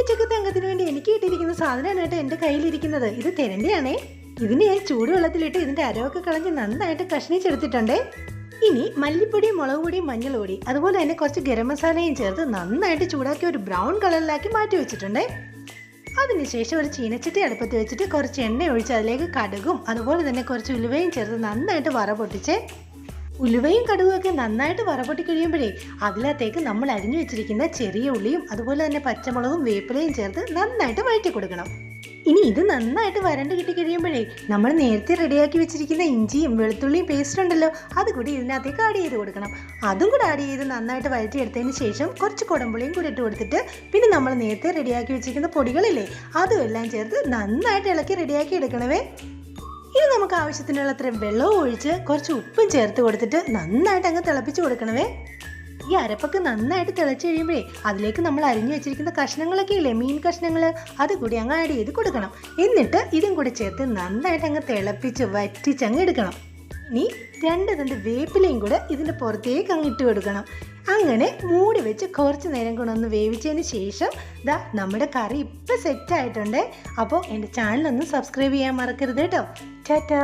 ഉച്ചക്കത്തെ അംഗത്തിന് വേണ്ടി എനിക്ക് കിട്ടിയിരിക്കുന്ന സാധനമാണ് കേട്ടോ എൻ്റെ കയ്യിലിരിക്കുന്നത്. ഇത് തിരണ്ടിയാണേ. ഇതിന് ഞാൻ ചൂടുവെള്ളത്തിലിട്ട് ഇതിൻ്റെ അരവൊക്കെ കളഞ്ഞ് നന്നായിട്ട് കഷ്ണിച്ചെടുത്തിട്ടുണ്ടേ. ഇനി മല്ലിപ്പൊടിയും മുളക് പൊടിയും മഞ്ഞൾ പൊടി അതുപോലെ തന്നെ കുറച്ച് ഗരം മസാലയും ചേർത്ത് നന്നായിട്ട് ചൂടാക്കി ഒരു ബ്രൗൺ കളറിലാക്കി മാറ്റി വെച്ചിട്ടുണ്ടേ. അതിനുശേഷം ഒരു ചീനച്ചട്ടി അടുപ്പത്ത് വെച്ചിട്ട് കുറച്ച് എണ്ണ ഒഴിച്ച് അതിലേക്ക് കടുകും അതുപോലെ തന്നെ കുറച്ച് ഉലുവയും ചേർത്ത് നന്നായിട്ട് വറ പൊട്ടിച്ചേ. ഉലുവയും കടുകും ഒക്കെ നന്നായിട്ട് വറപൊട്ടി കഴിയുമ്പോഴേ അതിനകത്തേക്ക് നമ്മൾ അരിഞ്ഞു വെച്ചിരിക്കുന്ന ചെറിയ ഉള്ളിയും അതുപോലെ തന്നെ പച്ചമുളകും വേപ്പിലയും ചേർത്ത് നന്നായിട്ട് വഴറ്റി കൊടുക്കണം. ഇനി ഇത് നന്നായിട്ട് വരണ്ട് കിട്ടി കഴിയുമ്പോഴേ നമ്മൾ നേരത്തെ റെഡിയാക്കി വെച്ചിരിക്കുന്ന ഇഞ്ചിയും വെളുത്തുള്ളിയും പേസ്റ്റ് ഉണ്ടല്ലോ അതുകൂടി ഇതിനകത്തേക്ക് ആഡ് ചെയ്ത് കൊടുക്കണം. അതും കൂടെ ആഡ് ചെയ്ത് നന്നായിട്ട് വഴറ്റിയെടുത്തതിന് ശേഷം കുറച്ച് കുടമ്പുളിയും കൂടി ഇട്ട് കൊടുത്തിട്ട് പിന്നെ നമ്മൾ നേരത്തെ റെഡിയാക്കി വെച്ചിരിക്കുന്ന പൊടികളില്ലേ അതും എല്ലാം ചേർത്ത് നന്നായിട്ട് ഇളക്കി റെഡിയാക്കി എടുക്കണവേ. ഇനി നമുക്ക് ആവശ്യത്തിനുള്ള അത്രയും വെള്ളവും ഒഴിച്ച് കുറച്ച് ഉപ്പും ചേർത്ത് കൊടുത്തിട്ട് നന്നായിട്ട് അങ്ങ് തിളപ്പിച്ച് കൊടുക്കണവേ. ഈ അരപ്പൊക്കെ നന്നായിട്ട് തിളച്ച് കഴിയുമ്പോഴേ അതിലേക്ക് നമ്മൾ അരിഞ്ഞു വെച്ചിരിക്കുന്ന കഷ്ണങ്ങളൊക്കെ ഇല്ലേ, മീൻ കഷ്ണങ്ങൾ, അതുകൂടി അങ്ങ് ആഡ് ചെയ്ത് കൊടുക്കണം. എന്നിട്ട് ഇതും കൂടി ചേർത്ത് നന്നായിട്ട് അങ്ങ് തിളപ്പിച്ച് വറ്റിച്ചങ്ങ് എടുക്കണം. ഇനി 2 തണ്ട് വേപ്പിലയും കൂടെ ഇതിൻ്റെ പുറത്തേക്ക് അങ്ങ് ഇട്ട് കൊടുക്കണം. അങ്ങനെ മൂടി വെച്ച് കുറച്ച് നേരം കൂടെ ഒന്ന് വേവിച്ചതിന് ശേഷം ദാ നമ്മുടെ കറി ഇപ്പം സെറ്റായിട്ടുണ്ട്. അപ്പോൾ എൻ്റെ ചാനലൊന്ന് സബ്സ്ക്രൈബ് ചെയ്യാൻ മറക്കരുത് കേട്ടോ. ടാറ്റാ.